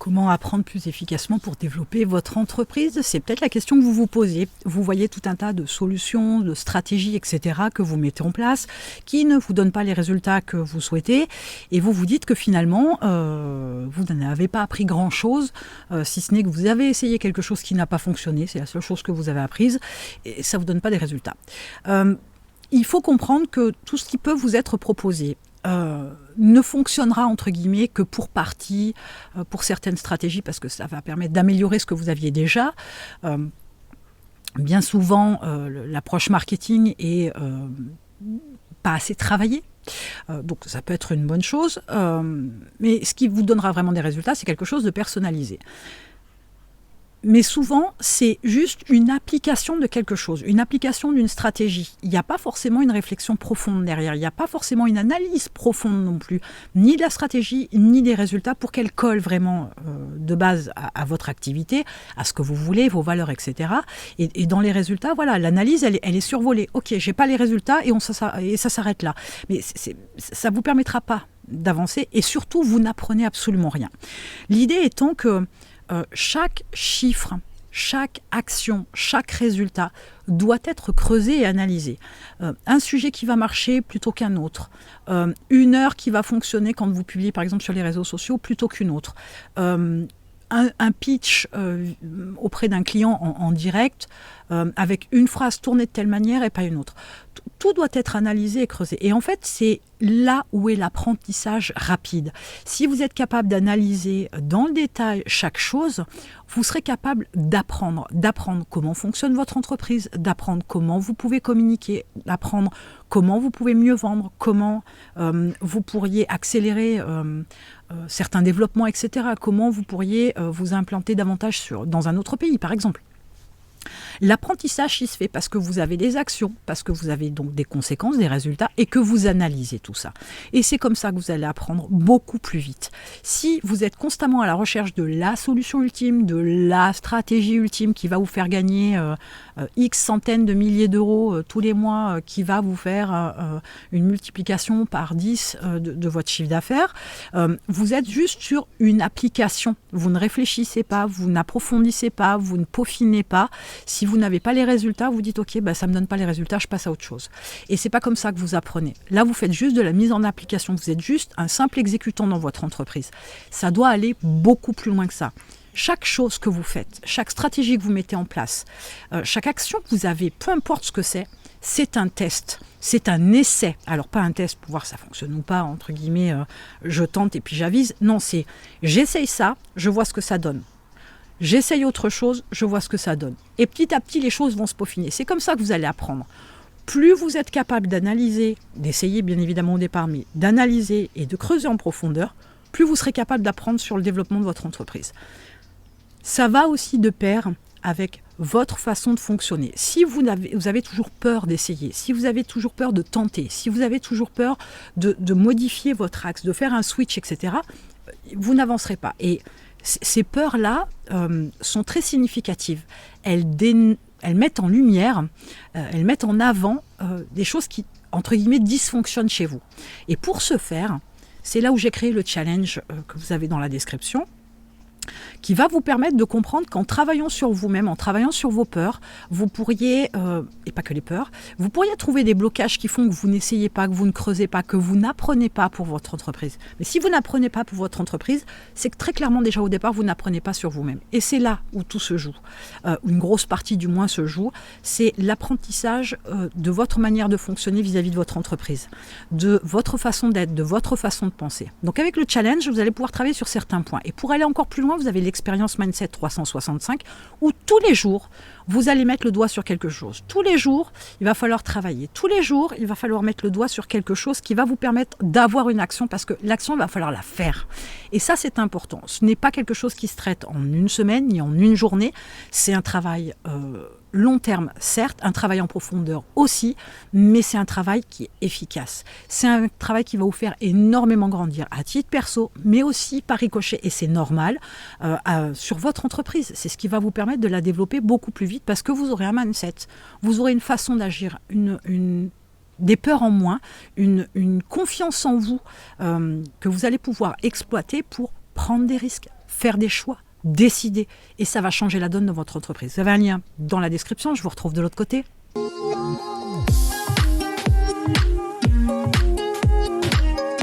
Comment apprendre plus efficacement pour développer votre entreprise? C'est peut-être la question que vous vous posez. Vous voyez tout un tas de solutions, de stratégies, etc. que vous mettez en place, qui ne vous donnent pas les résultats que vous souhaitez, et vous vous dites que finalement, vous n'avez pas appris grand-chose, si ce n'est que vous avez essayé quelque chose qui n'a pas fonctionné, c'est la seule chose que vous avez apprise, et ça ne vous donne pas des résultats. Il faut comprendre que tout ce qui peut vous être proposé, ne fonctionnera entre guillemets que pour partie, pour certaines stratégies, parce que ça va permettre d'améliorer ce que vous aviez déjà. Bien souvent, l'approche marketing est pas assez travaillée. Donc ça peut être une bonne chose, mais ce qui vous donnera vraiment des résultats, c'est quelque chose de personnalisé. Mais souvent, c'est juste une application de quelque chose, une application d'une stratégie. Il n'y a pas forcément une réflexion profonde derrière, il n'y a pas forcément une analyse profonde non plus, ni de la stratégie, ni des résultats pour qu'elle colle vraiment de base à votre activité, à ce que vous voulez, vos valeurs, etc. Et dans les résultats, voilà, l'analyse, elle est survolée. Ok, j'ai pas les résultats et ça s'arrête là. Mais ça ne vous permettra pas d'avancer et surtout, vous n'apprenez absolument rien. L'idée étant que chaque chiffre, chaque action, chaque résultat doit être creusé et analysé. Un sujet qui va marcher plutôt qu'un autre. Une heure qui va fonctionner quand vous publiez par exemple sur les réseaux sociaux plutôt qu'une autre. Un pitch auprès d'un client en direct avec une phrase tournée de telle manière et pas une autre. Tout doit être analysé et creusé. Et en fait, c'est là où est l'apprentissage rapide. Si vous êtes capable d'analyser dans le détail chaque chose, vous serez capable d'apprendre comment fonctionne votre entreprise, d'apprendre comment vous pouvez communiquer, d'apprendre comment vous pouvez mieux vendre, comment vous pourriez accélérer certains développements, etc. Comment vous pourriez vous implanter davantage dans un autre pays, par exemple. L'apprentissage, il se fait parce que vous avez des actions, parce que vous avez donc des conséquences, des résultats, et que vous analysez tout ça. Et c'est comme ça que vous allez apprendre beaucoup plus vite. Si vous êtes constamment à la recherche de la solution ultime, de la stratégie ultime qui va vous faire gagner X centaines de milliers d'euros tous les mois, qui va vous faire une multiplication par 10 de votre chiffre d'affaires, vous êtes juste sur une application. Vous ne réfléchissez pas, vous n'approfondissez pas, vous ne peaufinez pas. Si vous n'avez pas les résultats, vous dites ok, ça ne me donne pas les résultats, je passe à autre chose. Et c'est pas comme ça que vous apprenez. Là, vous faites juste de la mise en application. Vous êtes juste un simple exécutant dans votre entreprise. Ça doit aller beaucoup plus loin que ça. Chaque chose que vous faites, chaque stratégie que vous mettez en place, chaque action que vous avez, peu importe ce que c'est un test, c'est un essai. Alors pas un test pour voir si ça fonctionne ou pas, entre guillemets, je tente et puis j'avise. Non, c'est j'essaye ça, je vois ce que ça donne. J'essaye autre chose, je vois ce que ça donne. Et petit à petit, les choses vont se peaufiner. C'est comme ça que vous allez apprendre. Plus vous êtes capable d'analyser, d'essayer bien évidemment au départ, mais d'analyser et de creuser en profondeur, plus vous serez capable d'apprendre sur le développement de votre entreprise. Ça va aussi de pair avec votre façon de fonctionner. Si vous avez toujours peur d'essayer, si vous avez toujours peur de tenter, si vous avez toujours peur de modifier votre axe, de faire un switch, etc., vous n'avancerez pas. Et ces peurs-là sont très significatives. Elles mettent en lumière, elles mettent en avant des choses qui, entre guillemets, dysfonctionnent chez vous. Et pour ce faire, c'est là où j'ai créé le challenge que vous avez dans la description, qui va vous permettre de comprendre qu'en travaillant sur vous-même, en travaillant sur vos peurs, vous pourriez, et pas que les peurs, vous pourriez trouver des blocages qui font que vous n'essayez pas, que vous ne creusez pas, que vous n'apprenez pas pour votre entreprise. Mais si vous n'apprenez pas pour votre entreprise, c'est que très clairement déjà au départ, vous n'apprenez pas sur vous-même. Et c'est là où tout se joue. Une grosse partie du moins se joue. C'est l'apprentissage de votre manière de fonctionner vis-à-vis de votre entreprise, de votre façon d'être, de votre façon de penser. Donc avec le challenge, vous allez pouvoir travailler sur certains points. Et pour aller encore plus loin, vous avez l'expérience Mindset 365 où tous les jours, vous allez mettre le doigt sur quelque chose. Tous les jours, il va falloir travailler. Tous les jours, il va falloir mettre le doigt sur quelque chose qui va vous permettre d'avoir une action parce que l'action, il va falloir la faire. Et ça, c'est important. Ce n'est pas quelque chose qui se traite en une semaine ni en une journée. C'est un travail long terme, certes, un travail en profondeur aussi, mais c'est un travail qui est efficace. C'est un travail qui va vous faire énormément grandir à titre perso, mais aussi par ricochet, et c'est normal, sur votre entreprise. C'est ce qui va vous permettre de la développer beaucoup plus vite parce que vous aurez un mindset, vous aurez une façon d'agir, des peurs en moins, une confiance en vous que vous allez pouvoir exploiter pour prendre des risques, faire des choix, décider. Et ça va changer la donne de votre entreprise. Vous avez un lien dans la description, je vous retrouve de l'autre côté.